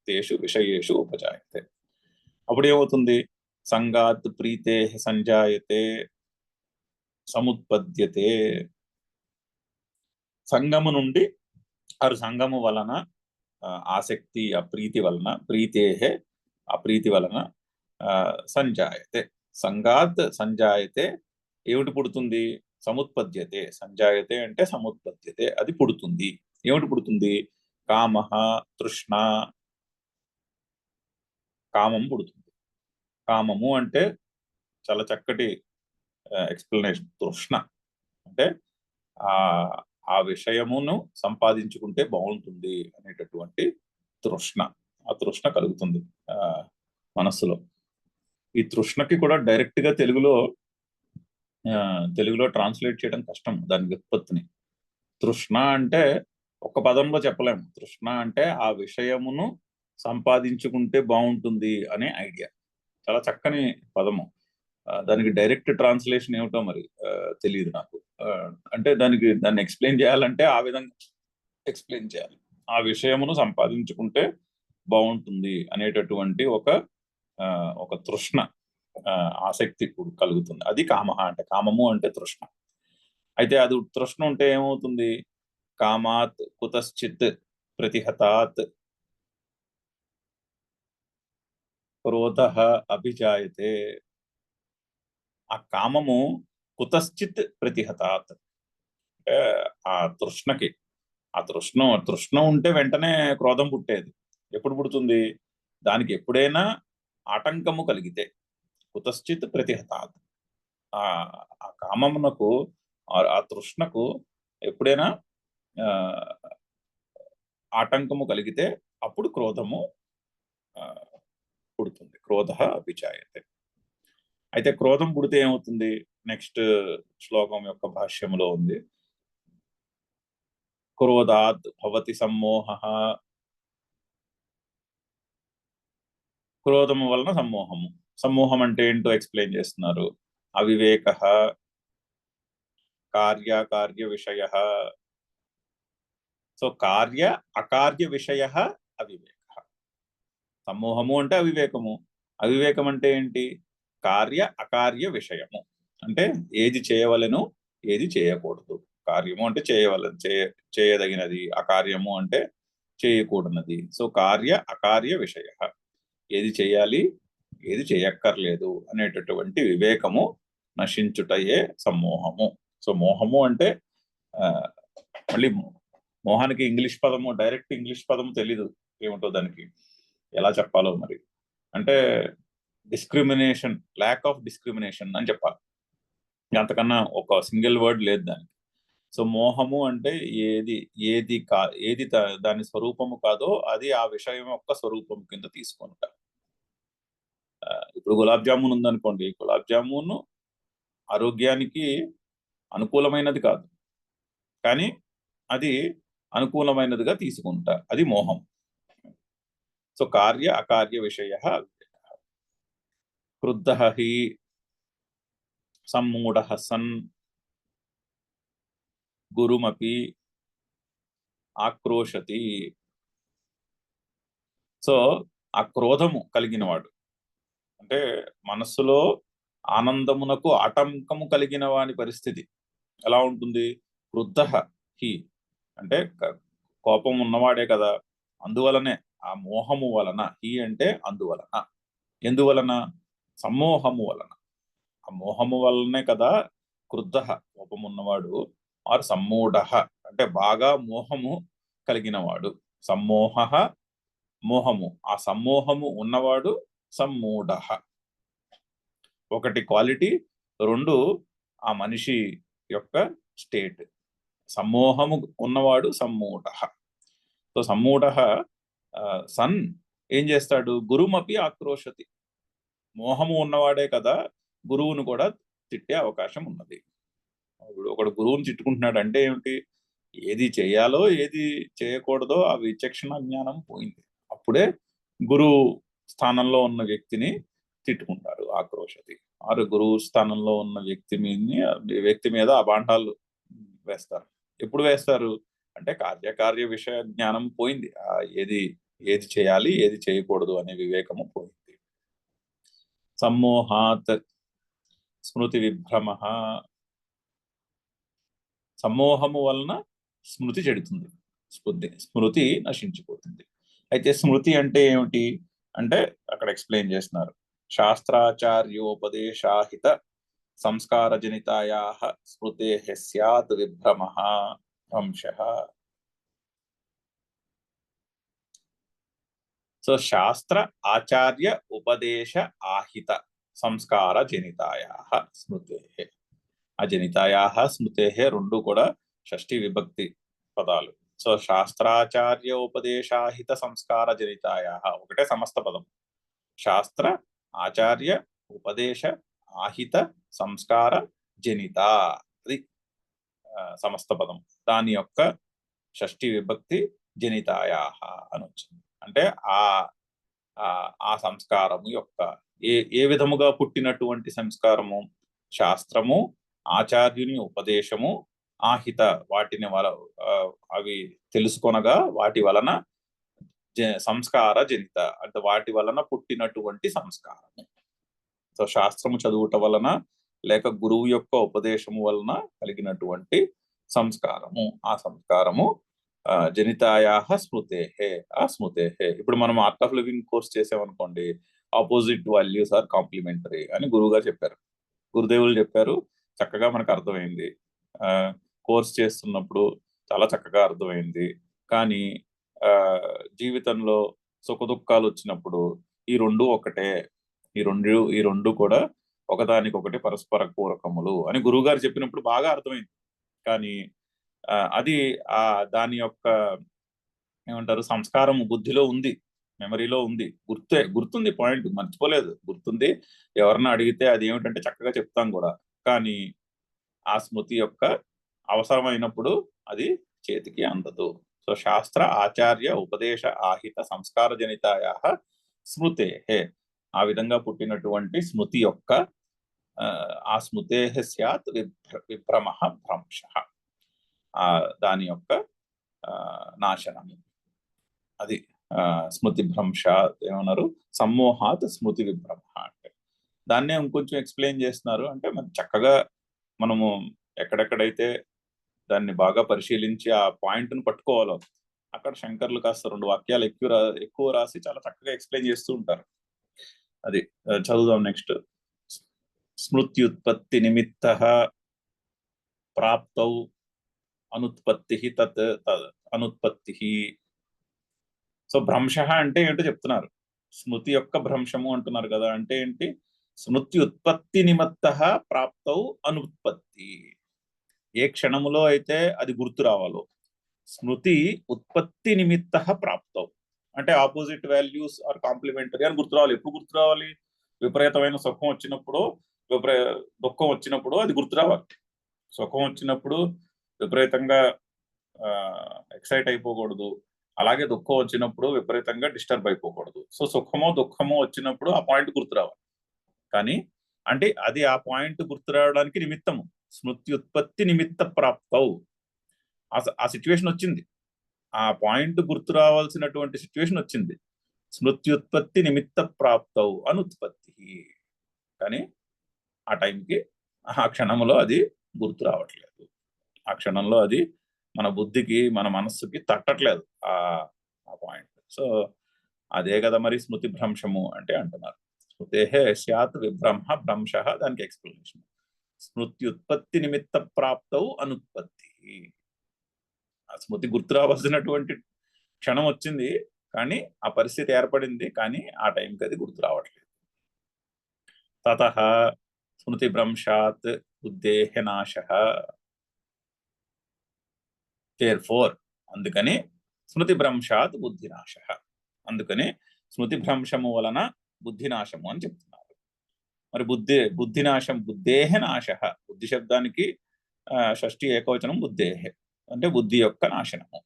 S1: తేషు విషయేషు ఉపజాయతే. అప్పుడు ఏమవుతుంది? సంగాత్ ప్రీతే సంజాయతే సముత్పద్యతే. సంగము నుండి సంగము వలన ఆసక్తి, అప్రీతి వలన, ప్రీతేహే అప్రీతి వలన సంజాయతే. సంగాత్ సంజాయతే, ఏమిటి పుడుతుంది? సముత్పద్యతే. సంజాయతే అంటే సముత్పద్యతే, అది పుడుతుంది. ఏమిటి పుడుతుంది? కామః, తృష్ణ, కామం పుడుతుంది. కామము అంటే చాలా చక్కటి ఎక్స్ప్లెనేషన్. తృష్ణ అంటే ఆ ఆ విషయమును సంపాదించుకుంటే బాగుంటుంది అనేటటువంటి తృష్ణ, ఆ తృష్ణ కలుగుతుంది ఆ మనస్సులో. ఈ తృష్ణకి కూడా డైరెక్ట్ గా తెలుగులో ట్రాన్స్లేట్ చేయడం కష్టం దాని వ్యుత్పత్తిని. తృష్ణ అంటే ఒక పదంలో చెప్పలేము. తృష్ణ అంటే ఆ విషయమును సంపాదించుకుంటే బాగుంటుంది అనే ఐడియా. చాలా చక్కని పదము. దానికి డైరెక్ట్ ట్రాన్స్లేషన్ ఏమిటో మరి తెలియదు నాకు. అంటే దాన్ని ఎక్స్ప్లెయిన్ చేయాలంటే ఆ విధంగా ఎక్స్ప్లెయిన్ చేయాలి. ఆ విషయమును సంపాదించుకుంటే బాగుంటుంది అనేటటువంటి ఒక తృష్ణ, ఆసక్తి కలుగుతుంది. అది కామ అంటే. కామము అంటే తృష్ణ. అయితే అది తృష్ణ ఉంటే ఏమవుతుంది? కామాత్ కుతశ్చిత్ ప్రతిహతాత్ క్రోధః అభిజాయతే. ఆ కామము కుతశ్చిత్ ప్రతిహతాత్, అంటే ఆ తృష్ణకి, ఆ తృష్ణ ఉంటే వెంటనే క్రోధం పుట్టేది. ఎప్పుడు పుడుతుంది? దానికి ఎప్పుడైనా ఆటంకము కలిగితే. కుతశ్చిత్ ప్రతిహతాత్, ఆ ఆ కామమునకు, ఆ తృష్ణకు ఎప్పుడైనా ఆ ఆటంకము కలిగితే అప్పుడు క్రోధము ఆ, పుడుతుంది. క్రోధ అభిజాయతే. అయితే క్రోధం పుడితే ఏమవుతుంది? నెక్స్ట్ శ్లోకం యొక్క భాష్యములో ఉంది. క్రోధాత్ భవతి సమ్మోహః. క్రోధము వలన సమ్మోహము. సమ్మోహం అంటే ఏంటో ఎక్స్ప్లెయిన్ చేస్తున్నారు. అవివేకః కార్యకార్య విషయః. సో కార్య అకార్య విషయః అవివేకః. సమ్మోహము అంటే అవివేకము. అవివేకం అంటే ఏంటి? కార్య అకార్య విషయము. అంటే ఏది చేయవలెను, ఏది చేయకూడదు. కార్యము అంటే చేయదగినది, అకార్యము అంటే చేయకూడనది. సో కార్య అకార్య విషయ, ఏది చేయాలి ఏది చేయక్కర్లేదు అనేటటువంటి వివేకము నశించుటయే సమ్మోహము. సో మోహము అంటే మళ్ళీ మోహానికి ఇంగ్లీష్ పదము, డైరెక్ట్ ఇంగ్లీష్ పదము తెలీదు ఏమిటో, దానికి ఎలా చెప్పాలో మరి. అంటే డిస్క్రిమినేషన్, ల్యాక్ ఆఫ్ డిస్క్రిమినేషన్ అని చెప్పాలి, అంతకన్నా ఒక సింగిల్ వర్డ్ లేదు దానికి. సో మోహము అంటే ఏది దాని స్వరూపము కాదో అది ఆ విషయం యొక్క స్వరూపం కింద తీసుకుంటా. ఇప్పుడు గులాబ్ జామున్ ఉందనుకోండి, గులాబ్ జామున్ ఆరోగ్యానికి అనుకూలమైనది కాదు, కానీ అది అనుకూలమైనదిగా తీసుకుంటా, అది మోహం. సో కార్య అకార్య విషయ క్రుద్ధః హి సమ్మూఢః సన్ గురుమపి ఆక్రోశతి. సో ఆ క్రోధము కలిగిన వాడు అంటే మనస్సులో ఆనందమునకు ఆటంకము కలిగిన వాని పరిస్థితి ఎలా ఉంటుంది? క్రుద్ధః హి అంటే కోపం ఉన్నవాడే కదా, అందువలనే ఆ మోహము వలన, హి అంటే అందువలన, ఎందువలన? సమ్మోహము వలన. ఆ మోహము వలనే కదా క్రుద్ధః కోపం ఉన్నవాడు, ఆర్ సమ్మూఢః అంటే బాగా మోహము కలిగిన వాడు. సమ్మోహః మోహము, ఆ సమ్మోహము ఉన్నవాడు సమ్మూఢః. ఒకటి క్వాలిటీ, రెండు ఆ మనిషి యొక్క స్టేట్. సమ్మోహము ఉన్నవాడు సమ్మూఢః. సో సమ్మూఢః సన్ ఏం చేస్తాడు? గురుమపి ఆక్రోశతి. మోహము ఉన్నవాడే కదా గురువును కూడా తిట్టే అవకాశం ఉన్నది. ఇప్పుడు ఒకడు గురువుని తిట్టుకుంటున్నాడు అంటే ఏమిటి? ఏది చేయాలో ఏది చేయకూడదో ఆ విచక్షణ జ్ఞానం పోయింది. అప్పుడే గురువు స్థానంలో ఉన్న వ్యక్తిని తిట్టుకుంటారు, ఆక్రోశతి. ఆరు గురువు స్థానంలో ఉన్న వ్యక్తి మీద ఆ బాంటాలు వేస్తారు. ఎప్పుడు వేస్తారు అంటే కార్యకార్య విషయ జ్ఞానం పోయింది, ఏది చేయాలి ఏది చేయకూడదు అనే వివేకము పోయింది. సమ్మోహాత్ స్మృతి విభ్రమ. సమ్మోహము వలన స్మృతి చెడుతుంది, స్మృతి నశించిపోతుంది. అయితే స్మృతి అంటే ఏమిటి అంటే అక్కడ ఎక్స్ప్లెయిన్ చేస్తున్నారు. శాస్త్రాచార్యోపదేశాహిత సంస్కార జనితాయాః స్మృతేః స్యాత్ విభ్రమః అంశః. సో శాస్త్ర ఆచార్య ఉపదేశ ఆహిత సంస్కార జనితాయాః స్మృతేః. ఆ జనితాయాః స్మృతేః రెండు కూడా షష్ఠి విభక్తి పదాలు. సో శాస్త్రాచార్య ఉపదేశాహిత సంస్కార జనితాయాః ఒకటే సమస్త పదం. శాస్త్ర ఆచార్య ఉపదేశ ఆహిత సంస్కార జనిత, అది సమస్త పదం. దాని యొక్క షష్ఠి విభక్తి జనితాయాః అని వచ్చింది. అంటే ఆ సంస్కారము యొక్క ఏ విధముగా పుట్టినటువంటి సంస్కారము? శాస్త్రము, ఆచార్యుని ఉపదేశము, ఆహిత వాటిని అవి తెలుసుకొనగా వాటి వలన సంస్కార జనిత అంటే వాటి వలన పుట్టినటువంటి సంస్కారము. సో శాస్త్రము చదువుట వలన లేక గురువు యొక్క ఉపదేశము వలన కలిగినటువంటి సంస్కారము, ఆ సంస్కారము జనితాయాః స్మృతేః. ఆ స్మృతేః ఇప్పుడు మనం ఆర్ట్ ఆఫ్ లివింగ్ కోర్స్ చేసామనుకోండి, ఆపోజిట్ వాల్యూస్ ఆర్ కాంప్లిమెంటరీ అని గురువు గారు చెప్పారు, గురుదేవులు చెప్పారు, చక్కగా మనకు అర్థమైంది. కోర్స్ చేస్తున్నప్పుడు చాలా చక్కగా అర్థమైంది. కానీ జీవితంలో సుఖ దుఃఖాలు వచ్చినప్పుడు ఈ రెండు ఒకటే, ఈ రెండు కూడా ఒకదానికొకటి పరస్పర పూరకములు అని గురువు గారు చెప్పినప్పుడు బాగా అర్థమైంది. కానీ అది దాని యొక్క ఏమంటారు సంస్కారం బుద్ధిలో ఉంది, మెమరీలో ఉంది, గుర్తుంది, పాయింట్ మర్చిపోలేదు, గుర్తుంది. ఎవరన్నా అడిగితే అది ఏమిటంటే చక్కగా చెప్తాం కూడా. కానీ ఆ స్మృతి యొక్క అవసరమైనప్పుడు అది చేతికి అందదు. సో శాస్త్ర ఆచార్య ఉపదేశ ఆహిత సంస్కార జనితాయాః స్మృతేః. ఆ విధంగా పుట్టినటువంటి స్మృతి యొక్క ఆ స్మృతేః స్యాత్ విభ్రమః భ్రంశః, దాని యొక్క నాశనము. అది స్మృతి భ్రంశ ఏమన్నారు? సమ్మోహాత్ స్మృతి విభ్రమ అంటే. దాన్నే ఇంకొంచెం ఎక్స్ప్లెయిన్ చేస్తున్నారు. అంటే మరి చక్కగా మనము ఎక్కడెక్కడైతే దాన్ని బాగా పరిశీలించి ఆ పాయింట్ ను పట్టుకోవాలి. అక్కడ శంకర్లు కాస్త 2 వాక్యాలు ఎక్కువ రాసి చాలా చక్కగా ఎక్స్ప్లెయిన్ చేస్తూ ఉంటారు. అది చదువుదాం నెక్స్ట్. స్మృత్యుత్పత్తి నిమిత్త ప్రాప్తౌ అనుత్పత్తి తత్ అనుత్పత్తి. సో భ్రంశ అంటే ఏంటో చెప్తున్నారు. స్మృతి యొక్క భ్రంశము అంటున్నారు కదా, అంటే ఏంటి? స్మృతి ఉత్పత్తి నిమిత్త ప్రాప్తౌ అనుత్పత్తి. ఏ క్షణములో అయితే అది గుర్తు రావాలో, స్మృతి ఉత్పత్తి నిమిత్త ప్రాప్తౌ అంటే ఆపోజిట్ వాల్యూస్ ఆర్ కాంప్లిమెంటరీ అని గుర్తు రావాలి. ఎప్పుడు గుర్తు రావాలి? విపరీతమైన సుఖం వచ్చినప్పుడు, దుఃఖం వచ్చినప్పుడు అది గుర్తు రావాలి. సుఖం వచ్చినప్పుడు విపరీతంగా ఎక్సైట్ అయిపోకూడదు, అలాగే దుఃఖం వచ్చినప్పుడు విపరీతంగా డిస్టర్బ్ అయిపోకూడదు. సో సుఖమో దుఃఖమో వచ్చినప్పుడు ఆ పాయింట్ గుర్తు రావాలి. కానీ అంటే అది ఆ పాయింట్ గుర్తు రావడానికి నిమిత్తము. స్మృత్యుత్పత్తి నిమిత్త ప్రాప్తౌ. ఆ సిచ్యువేషన్ వచ్చింది, ఆ పాయింట్ గుర్తు రావాల్సినటువంటి సిచ్యువేషన్ వచ్చింది. స్మృత్యుత్పత్తి నిమిత్త ప్రాప్తౌ అనుత్పత్తి. కానీ ఆ టైంకి ఆ క్షణంలో అది గుర్తు రావట్లేదు. ఆ క్షణంలో అది మన బుద్ధికి మన మనస్సుకి తట్టట్లేదు ఆ పాయింట్. సో అదే కదా మరి స్మృతి భ్రంశము అంటే అంటున్నారు. స్మృతే స్యాత్ విభ్రమ భ్రంశ, దానికి ఎక్స్ప్లెనేషన్. స్మృత్యుత్పత్తి నిమిత్త ప్రాప్తౌ అనుత్పత్తి. ఆ స్మృతి గుర్తు రావాల్సినటువంటి క్షణం వచ్చింది, కానీ ఆ పరిస్థితి ఏర్పడింది, కానీ ఆ టైంకి అది గుర్తు రావట్లేదు. తతః స్మృతి భ్రంశాత్ బుద్ధేః నాశః. దేర్ఫోర్ అందుకని స్మృతి భ్రంశాత్ బుద్ధినాశః. అందుకని స్మృతి భ్రంశము వలన బుద్ధినాశము అని చెప్తున్నారు. మరి బుద్ధినాశం బుద్ధేః నాశః. బుద్ధి శబ్దానికి షష్ఠి ఏకవచనం బుద్ధేః, అంటే బుద్ధి యొక్క నాశనము.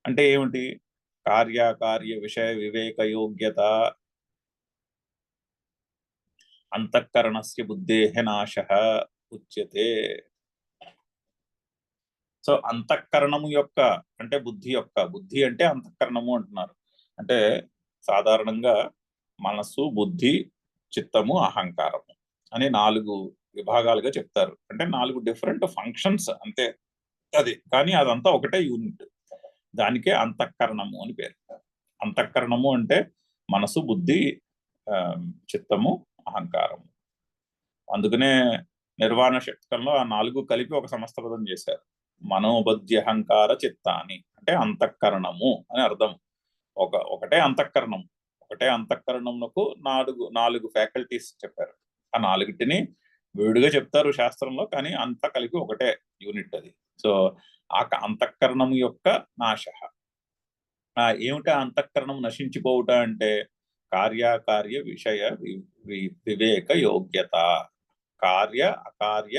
S1: అంటే ఏమిటి? కార్యకార్య విషయ వివేక యోగ్యత అంతఃకరణస్య బుద్ధేః నాశః ఉచ్యతే. సో అంతఃకరణము యొక్క అంటే బుద్ధి యొక్క, బుద్ధి అంటే అంతఃకరణము అంటున్నారు. అంటే సాధారణంగా మనస్సు, బుద్ధి, చిత్తము, అహంకారము అని 4 విభాగాలుగా చెప్తారు. అంటే 4 డిఫరెంట్ ఫంక్షన్స్ అంతే అది, కానీ అదంతా ఒకటే యూనిట్. దానికే అంతఃకరణము అని పేరు. అంతఃకరణము అంటే మనసు, బుద్ధి, చిత్తము, అహంకారము. అందుకనే నిర్వాణ శతకంలో ఆ 4 కలిపి ఒక సమస్త పదం చేశారు. మనోబుద్ధి అహంకార చిత్తాని అంటే అంతఃకరణము అని అర్థం. ఒకటే అంతఃకరణం. ఒకటే అంతఃకరణమునకు 4 ఫ్యాకల్టీస్ చెప్పారు. ఆ 4టిని విడిగా చెప్తారు శాస్త్రంలో, కానీ అంతా కలిపి ఒకటే యూనిట్ అది. సో ఆ అంతఃకరణం యొక్క నాశ. ఏమిటా అంతఃకరణం నశించిపోవుట అంటే కార్యకార్య విషయ వివేక యోగ్యత. కార్య అకార్య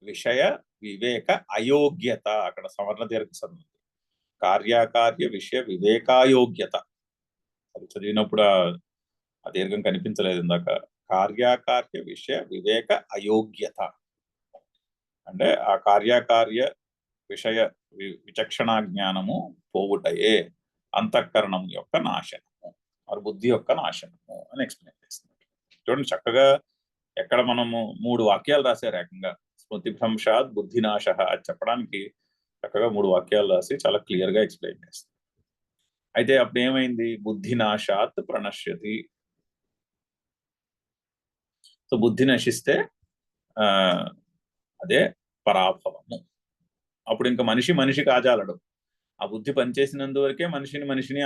S1: విషయ వివేక అయోగ్యత. అక్కడ సవర్ణ దీర్ఘ సంధి. కార్యకార్య విషయ వివేకాయోగ్యత. అది చదివినప్పుడు ఆ దీర్ఘం కనిపించలేదు ఇందాక. కార్యకార్య విషయ వివేక అయోగ్యత అంటే ఆ కార్యకార్య విషయ విచక్షణ జ్ఞానము పోవుటయే అంతఃకరణం యొక్క నాశనము, మరి బుద్ధి యొక్క నాశనము అని ఎక్స్ప్లెయిన్ చేస్తున్నారు. చూడండి చక్కగా ఎక్కడ మనము 3 వాక్యాలు రాశారు ఏకంగా. స్మృతి భ్రంశాత్ బుద్ధినాశ అది చెప్పడానికి చక్కగా 3 వాక్యాలు రాసి చాలా క్లియర్ గా ఎక్స్ప్లెయిన్ చేస్తారు. అయితే అప్పుడు ఏమైంది? బుద్ధినాశాత్ ప్రణశ్యతి. సో బుద్ధి నశిస్తే అదే పరాభవము. అప్పుడు ఇంకా మనిషి కాజాలడు. ఆ బుద్ధి పనిచేసినందు వరకే మనిషిని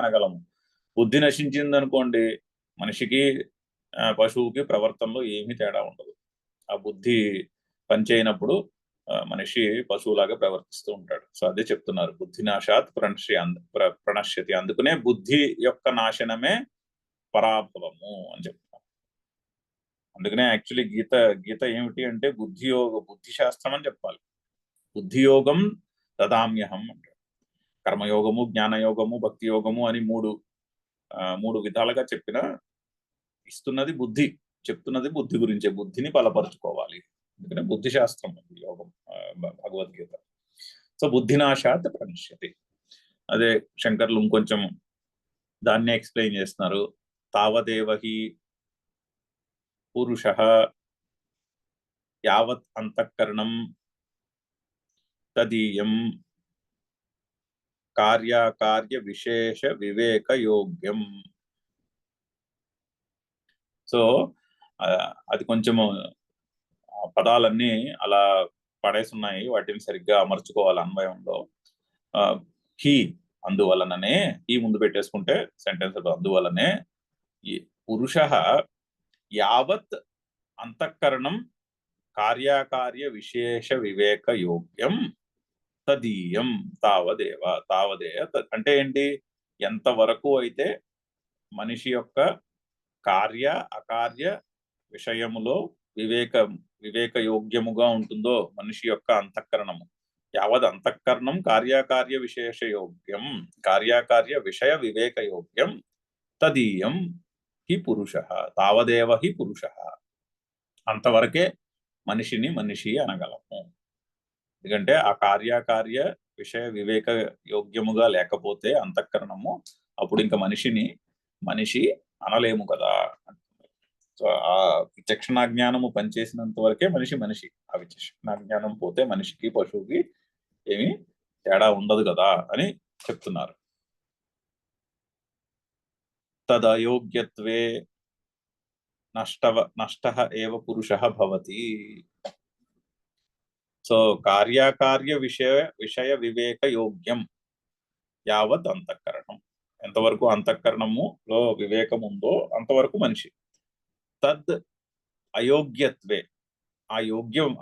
S1: అనగలము. బుద్ధి నశించింది అనుకోండి, మనిషికి పశువుకి ప్రవర్తనలో ఏమీ తేడా ఉండదు. ఆ బుద్ధి పనిచేయనప్పుడు మనిషి పశువులాగా ప్రవర్తిస్తూ ఉంటాడు. సో అదే చెప్తున్నారు, బుద్ధినాశాత్ ప్రణశ్యతి. అందుకనే బుద్ధి యొక్క నాశనమే పరాభవము అని చెప్తున్నారు. అందుకనే యాక్చువల్లీ గీత ఏమిటి అంటే బుద్ధి శాస్త్రం అని చెప్పాలి. బుద్ధియోగం దదామ్యహం అంటారు. కర్మయోగము, జ్ఞానయోగము, భక్తి యోగము అని మూడు విధాలుగా ఇస్తున్నది బుద్ధి, చెప్తున్నది బుద్ధి గురించే. బుద్ధిని బలపరుచుకోవాలి. అందుకనే బుద్ధి శాస్త్రం యోగం భగవద్గీత. సో బుద్ధినాశాత్ ప్రణశ్యతి. అదే శంకర్లు ఇంకొంచెం దాన్నే ఎక్స్ప్లెయిన్ చేస్తున్నారు. తావదేవహి పురుష యావత్ అంతఃకరణం తదీయం కార్యాకార్య విశేష వివేక యోగ్యం. సో అది కొంచెము పదాలన్నీ అలా పడేసున్నాయి, వాటిని సరిగ్గా అమర్చుకోవాలి అన్వయంలో. హీ అందువలననే, ఈ ముందు పెట్టేసుకుంటే సెంటెన్స్ అందువలనే పురుష యావత్ అంతఃకరణం కార్యాకార్య విశేష వివేక యోగ్యం తదీయం తావదేవ. అంటే ఏంటి, ఎంతవరకు అయితే మనిషి యొక్క కార్య అకార్య విషయములో వివేక యోగ్యముగా ఉంటుందో మనిషి యొక్క అంతఃకరణము, యావద్ అంతఃకరణం కార్యాకార్య విశేష యోగ్యం, కార్యాకార్య విషయ వివేక యోగ్యం తదీయం హి పురుష, తావదేవ హి పురుష. అంతవరకే మనిషిని మనిషి అనగలము. ఎందుకంటే ఆ కార్యాకార్య విషయ వివేక యోగ్యముగా లేకపోతే అంతఃకరణము, అప్పుడు ఇంకా మనిషిని మనిషి అనలేము కదా. సో ఆ విచక్షణ జ్ఞానము పనిచేసినంత వరకే మనిషి మనిషి. ఆ విచక్షణ జ్ఞానం పోతే మనిషికి పశువుకి ఏమి తేడా ఉండదు కదా అని చెప్తున్నారు. తదయోగ్యత్వే నష్టః ఏవ పురుషః భవతి. సో కార్యాకార్య విషయ వివేక యోగ్యం యావత్ అంతఃకరణం, ఎంతవరకు అంతఃకరణములో వివేకం ఉందో అంతవరకు మనిషి. తద్ అయోగ్యత్వే, ఆ యోగ్యం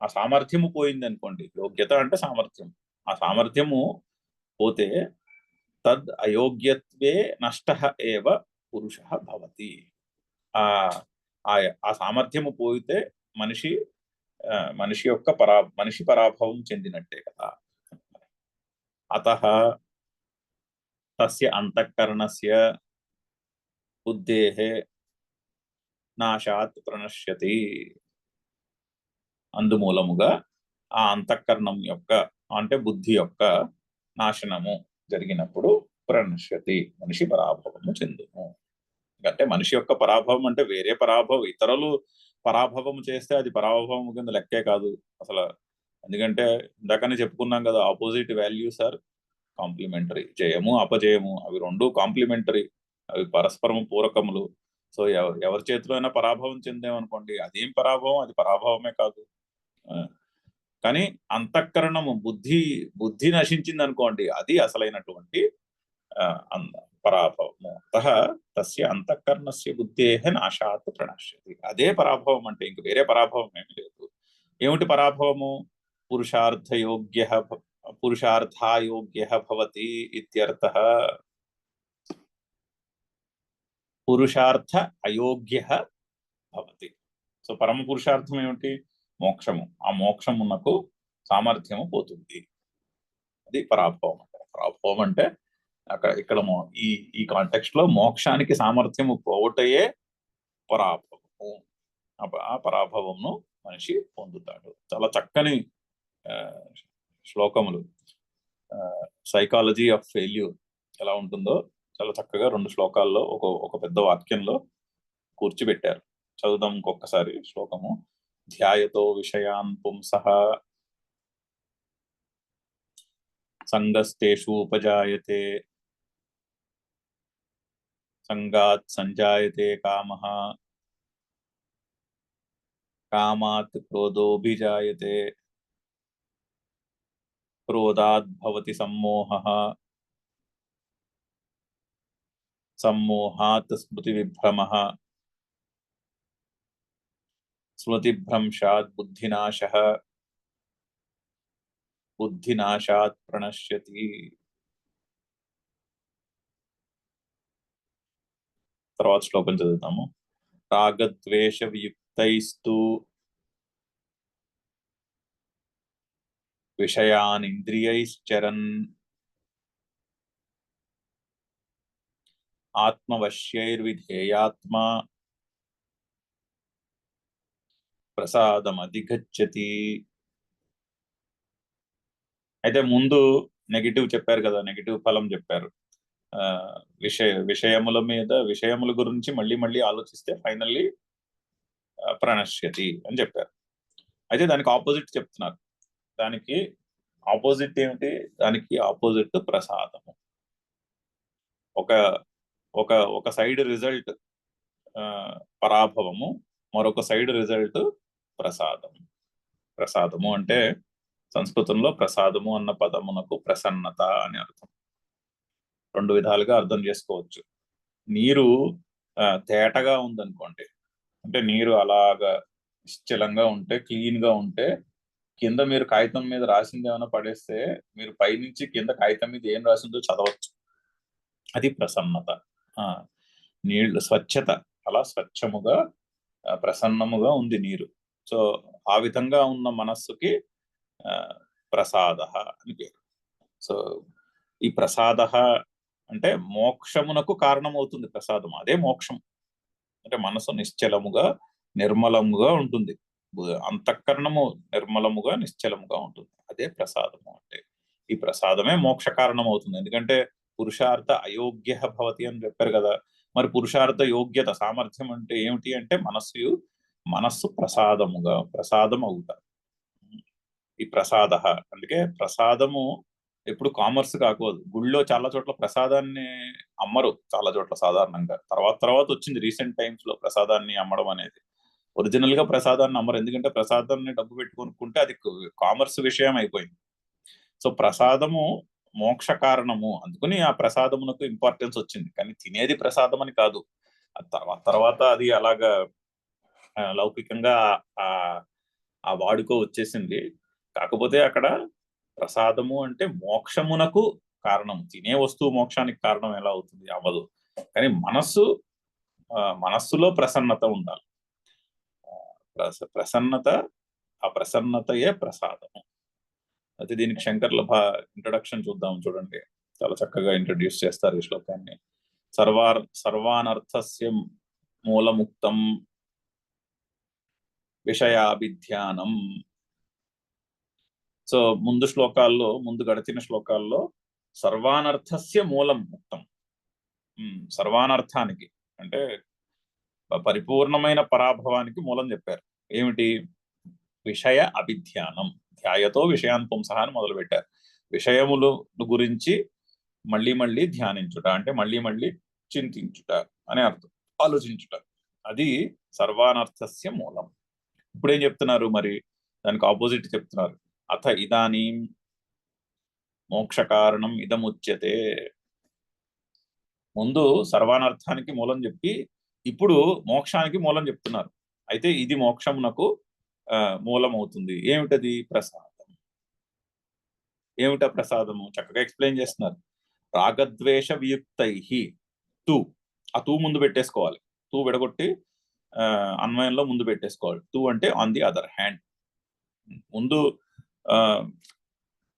S1: ఆ సామర్థ్యము పోయింది అనుకోండి, యోగ్యత అంటే సామర్థ్యం, ఆ సామర్థ్యము పోతే తద్ అయోగ్యత్వే నష్టః ఏవ పురుషః భవతి. ఆ సామర్థ్యము పోయితే మనిషి యొక్క మనిషి పరాభవం చెందినట్టే కదా. అతః తస్య అంతఃకరణస్య బుద్ధేః నాశాత్ ప్రణశ్యతి. అందుమూలముగా ఆ అంతఃకరణం యొక్క అంటే బుద్ధి యొక్క నాశనము జరిగినప్పుడు ప్రణశ్యతి, మనిషి పరాభవము చెందును. అంటే మనిషి యొక్క పరాభవం అంటే వేరే పరాభవం, ఇతరులు పరాభవం చేస్తే అది పరాభవం కింద లెక్కే కాదు అసలు. ఎందుకంటే ఇందాకనే చెప్పుకున్నాం కదా, ఆపోజిట్ వాల్యూస్ ఆర్ కాంప్లిమెంటరీ. జయము అపజయము అవి రెండు కాంప్లిమెంటరీ, అవి పరస్పరము పూరకములు. సో ఎవరి చేతిలో అయినా పరాభవం చెందేమనుకోండి, అదేం పరాభవం, అది పరాభవమే కాదు. కానీ అంతఃకరణము బుద్ధి నశించింది అనుకోండి, అది అసలైనటువంటి పరాభవము. తస్య అంతఃకరణస్య బుద్ధేః నాశాత్ ప్రణశ్యతి. అదే పరాభవం అంటే, ఇంక వేరే పరాభవం ఏమి లేదు. ఏమిటి పరాభవము? పురుషార్థాయోగ్యః భవతి ఇత్యర్థః. పురుషార్థ అయోగ్యః భవతి. సో పరమ పురుషార్థం ఏమిటి? మోక్షము. ఆ మోక్షమునకు సామర్థ్యము పోతుంది. అది పరాభవం అంటే. పరాభవం అంటే ఇక్కడ ఈ కాంటెక్స్ట్ లో మోక్షానికి సామర్థ్యము పోవటయే పరాభవము. ఆ పరాభవమును మనిషి పొందుతాడు. చాలా చక్కని శ్లోకములు. సైకాలజీ ఆఫ్ ఫెయిల్యూర్ ఎలా ఉంటుందో చాలా చక్కగా 2 శ్లోకాల్లో ఒక పెద్ద వాక్యంలో కూర్చిపెట్టారు. చదువుదాం ఇంకొకసారి శ్లోకము. ధ్యాయతో విషయాన్ పుంసః సంగస్తేషు ఉపజాయతే సంగాత్ సంజాయతే కామః కామాత్ క్రోధోభిజాయతే క్రోధాత్ భవతి సమ్మోహః సమ్మోహాత్ స్మృతి విభ్రమః స్మృతిభ్రంశాత్ బుద్ధినాశః బుద్ధినాశాత్ ప్రణశ్యతి. తర్వాత శ్లోకం చదువుతాము. రాగద్వేష వియుక్తైస్తు విషయాన్ ఇంద్రియైశ్చరన్ ఆత్మవశ్యైర్విధేయాత్మా ప్రసాదమధిగచ్చతి. అయితే ముందు నెగిటివ్ చెప్పారు కదా, నెగిటివ్ ఫలం చెప్పారు. విషయముల గురించి మళ్ళీ ఆలోచిస్తే ఫైనల్లీ ప్రణశ్యతి అని చెప్పారు. అయితే దానికి ఆపోజిట్ చెప్తున్నారు. దానికి ఆపోజిట్ ఏమిటి? దానికి ఆపోజిట్ ప్రసాదము. ఒక ఒక ఒక సైడ్ రిజల్ట్ పరాభవము, మరొక సైడ్ రిజల్ట్ ప్రసాదము. ప్రసాదము అంటే సంస్కృతంలో ప్రసాదము అన్న పదమునకు ప్రసన్నత అని అర్థం. రెండు విధాలుగా అర్థం చేసుకోవచ్చు. నీరు తేటగా ఉందనుకోండి, అంటే నీరు అలాగా నిశ్చలంగా ఉంటే, క్లీన్ గా ఉంటే, కింద మీరు కాగితం మీద రాసింది ఏమైనా పడేస్తే మీరు పైనుంచి కింద కాగితం మీద ఏం రాసిందో చదవచ్చు. అది ప్రసన్నత. నీళ్లు స్వచ్ఛత, అలా స్వచ్ఛముగా ప్రసన్నముగా ఉంది నీరు. సో ఆ విధంగా ఉన్న మనస్సుకి ప్రసాద అని పేరు. సో ఈ ప్రసాద అంటే మోక్షమునకు కారణమవుతుంది ప్రసాదం. అదే మోక్షం. అంటే మనసు నిశ్చలముగా నిర్మలముగా ఉంటుంది, అంతఃకరణము నిర్మలముగా నిశ్చలముగా ఉంటుంది. అదే ప్రసాదము అంటే. ఈ ప్రసాదమే మోక్ష కారణం అవుతుంది. ఎందుకంటే పురుషార్థ అయోగ్య భవతి అని చెప్పారు కదా. మరి పురుషార్థ యోగ్యత సామర్థ్యం అంటే ఏమిటి అంటే మనస్సు ప్రసాదం అవుతా. ఈ ప్రసాద, అందుకే ప్రసాదము ఎప్పుడు కామర్స్ కాకూడదు. గుళ్ళో చాలా చోట్ల ప్రసాదాన్ని అమ్మరు, చాలా చోట్ల సాధారణంగా. తర్వాత వచ్చింది రీసెంట్ టైమ్స్ లో ప్రసాదాన్ని అమ్మడం అనేది. ఒరిజినల్ గా ప్రసాదాన్ని అమ్మరు, ఎందుకంటే ప్రసాదాన్ని డబ్బు పెట్టుకొనుకుంటే అది కామర్స్ విషయం అయిపోయింది. సో ప్రసాదము మోక్ష కారణము, అందుకని ఆ ప్రసాదమునకు ఇంపార్టెన్స్ వచ్చింది. కానీ తినేది ప్రసాదం అని కాదు. తర్వాత అది అలాగా లౌకికంగా ఆ వాడుకో వచ్చేసింది. కాకపోతే అక్కడ ప్రసాదము అంటే మోక్షమునకు కారణం. తినే వస్తువు మోక్షానికి కారణం ఎలా అవుతుంది? అవ్వదు. కానీ మనస్సులో ప్రసన్నత ఉండాలి. ప్రసన్నత, ఆ ప్రసన్నతయే ప్రసాదము. అయితే దీనికి శంకర్ల ఇంట్రొడక్షన్ చూద్దాం. చూడండి, చాలా చక్కగా ఇంట్రడ్యూస్ చేస్తారు ఈ శ్లోకాన్ని. సర్వానర్థస్య మూలముక్తం విషయాభిధ్యానం. సో ముందు గడిచిన శ్లోకాల్లో సర్వానర్థస్య మూలం ముక్తం. సర్వానర్థానికి అంటే పరిపూర్ణమైన పరాభవానికి మూలం చెప్పారు. ఏమిటి? విషయ అభిధ్యానం. ధ్యాయతో విషయాన్ పుంసః అని మొదలు పెట్టారు. విషయములు గురించి మళ్ళీ ధ్యానించుట, అంటే మళ్ళీ చింతించుట అని అర్థం, ఆలోచించుట. అది సర్వానర్థస్య మూలం. ఇప్పుడేం చెప్తున్నారు మరి? దానికి ఆపోజిట్ చెప్తున్నారు. అథ ఇదానీం మోక్ష కారణం ఇదముచ్యతే. ముందు సర్వానర్థానికి మూలం చెప్పి ఇప్పుడు మోక్షానికి మూలం చెప్తున్నారు. అయితే ఇది మోక్షమునకు మూలం అవుతుంది. ఏమిటది? ప్రసాదం. ఏమిటా ప్రసాదము? చక్కగా ఎక్స్ప్లెయిన్ చేస్తున్నారు. రాగద్వేష వియుక్తై ఆ తూ ముందు పెట్టేసుకోవాలి. తూ విడగొట్టి అన్వయంలో ముందు పెట్టేసుకోవాలి. తూ అంటే ఆన్ ది అదర్ హ్యాండ్. ముందు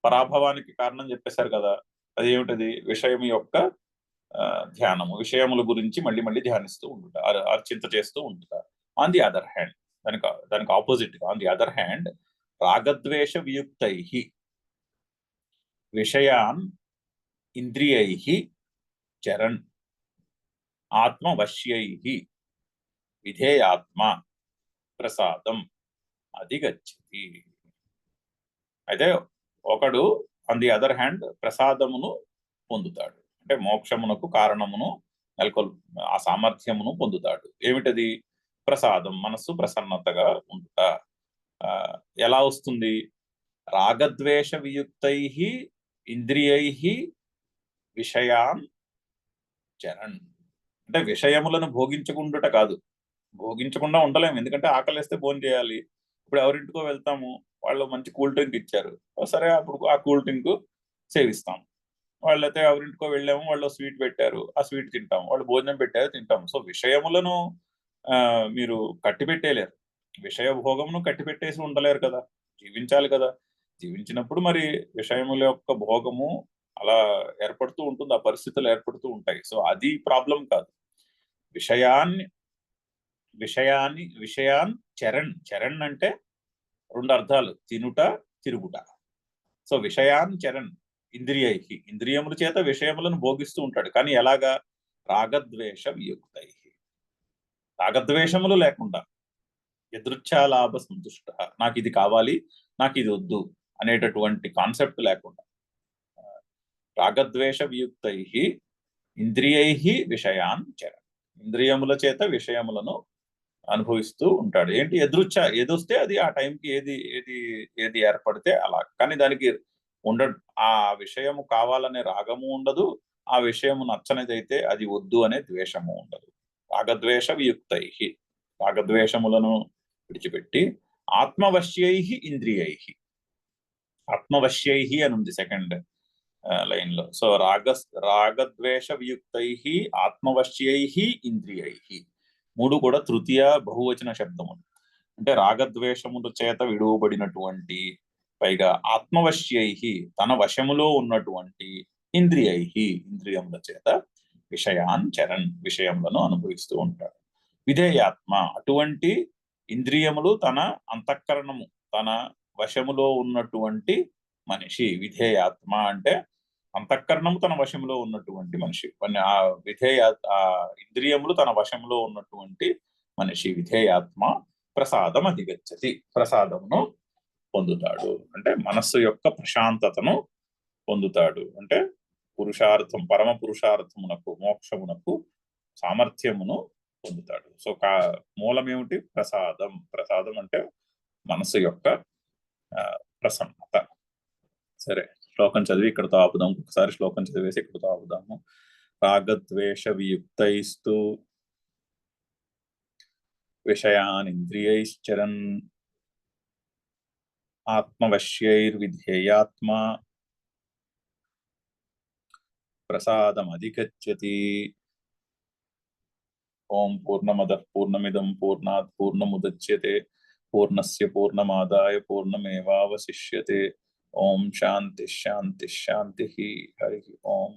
S1: పరాభవానికి కారణం చెప్పేశారు కదా. అది ఏమిటది? విషయం యొక్క ధ్యానము. విషయముల గురించి మళ్ళీ ధ్యానిస్తూ ఉండుట, చింత చేస్తూ ఉండుట. ఆన్ ది అదర్ హ్యాండ్, దానికి ఆపోజిట్ గా ఆన్ ది అదర్ హ్యాండ్ రాగద్వేష వియుక్తై విషయాన్ ఇంద్రియై చరణ్ ఆత్మవశ్యై విధేయాత్మ ప్రసాదం అధిగచ్చతి. అయితే ఒకడు ఆన్ ది అదర్ హ్యాండ్ ప్రసాదమును పొందుతాడు, అంటే మోక్షమునకు కారణమును ఆ సామర్థ్యమును పొందుతాడు. ఏమిటది? ప్రసాదం. మనస్సు ప్రసన్నతగా ఉండుట. ఎలా వస్తుంది? రాగద్వేష వియుక్తై ఇంద్రియై విషయాన్ చరణ్. అంటే విషయములను భోగించుకుండుట కాదు. భోగించకుండా ఉండలేము, ఎందుకంటే ఆకలిస్తే భోజనం చేయాలి. ఇప్పుడు ఎవరింటికో వెళ్తాము, వాళ్ళు మంచి కూల్ డ్రింక్ ఇచ్చారు, సరే అప్పుడు ఆ కూల్ డ్రింక్ సేవిస్తాం. వాళ్ళైతే ఎవరింటికో వెళ్ళాము, వాళ్ళు స్వీట్ పెట్టారు, ఆ స్వీట్ తింటాం. వాళ్ళు భోజనం పెట్టారు, తింటాం. సో విషయములను మీరు కట్టిపెట్టేలేరు. విషయ భోగమును కట్టిపెట్టేసి ఉండలేరు కదా, జీవించాలి కదా. జీవించినప్పుడు మరి విషయముల యొక్క భోగము అలా ఏర్పడుతూ ఉంటుంది, ఆ పరిస్థితులు ఏర్పడుతూ ఉంటాయి. సో అది ప్రాబ్లం కాదు. విషయాన్ చరణ్ అంటే రెండు అర్థాలు, తినుట, తిరుగుట. సో విషయాన్ చరణ్ ఇంద్రియై, ఇంద్రియముల చేత విషయములను భోగిస్తూ ఉంటాడు. కానీ ఎలాగా? రాగద్వేష వియుక్తై, రాగద్వేషములు లేకుండా, యదృచ్ఛాలాభ సంతుష్ట. నాకు ఇది కావాలి, నాకు ఇది వద్దు అనేటటువంటి కాన్సెప్ట్ లేకుండా రాగద్వేష వియుక్తై ఇంద్రియై విషయాన్ చర, ఇంద్రియముల చేత విషయములను అనుభవిస్తూ ఉంటాడు. ఏంటి ఎదురుచ్చ, ఏదొస్తే అది ఆ టైంకి ఏది ఏది ఏది ఏర్పడితే అలా. కానీ దానికి ఆ విషయము కావాలనే రాగము ఉండదు, ఆ విషయము నచ్చనిదైతే అది వద్దు అనే ద్వేషము ఉండదు. రాగద్వేష వియుక్తై, రాగద్వేషములను విడిచిపెట్టి ఆత్మవశ్యై ఇంద్రియై, ఆత్మవశ్యై అని ఉంది సెకండ్ లైన్ లో. సో రాగద్వేష వియుక్తై ఆత్మవశ్యై ఇంద్రియై, మూడు కూడా తృతీయ బహువచన శబ్దములు. అంటే రాగద్వేషముల చేత విడువబడినటువంటి, పైగా ఆత్మవశ్యై తన వశములో ఉన్నటువంటి, ఇంద్రియై ఇంద్రియముల చేత విషయాన్ చరణ్ విషయములను అనుభవిస్తూ ఉంటాడు. విధేయాత్మ, అటువంటి ఇంద్రియములు తన అంతఃకరణము తన వశములో ఉన్నటువంటి మనిషి. విధేయాత్మ అంటే అంతఃకరణము తన వశంలో ఉన్నటువంటి మనిషి, ఆ ఇంద్రియములు తన వశంలో ఉన్నటువంటి మనిషి. విధేయాత్మ ప్రసాదం అధిగచ్చతి, ప్రసాదమును పొందుతాడు. అంటే మనస్సు యొక్క ప్రశాంతతను పొందుతాడు. అంటే పురుషార్థం, పరమ పురుషార్థమునకు, మోక్షమునకు సామర్థ్యమును పొందుతాడు. సో మూలం ఏమిటి? ప్రసాదం. ప్రసాదం అంటే మనస్సు యొక్క ప్రసన్నత. సరే, శ్లోకం చదివి ఇక్కడతో ఆపుదాం. ఒకసారి శ్లోకం చదివేసి ఇక్కడతో ఆపుదాము. రాగద్వేష వియుక్తైస్తు విషయాన్ ఇంద్రియైశ్చరన్ ఆత్మవశ్యైర్విధేయాత్మా ప్రసాదం అధిగచ్చతి. ఓం పూర్ణమదః పూర్ణమిదం పూర్ణాత్ పూర్ణముదచ్యతే పూర్ణస్య పూర్ణమాదాయ పూర్ణమేవావశిష్యతే. ఓం శాంతి శాంతి శాంతి. హరి ఓం.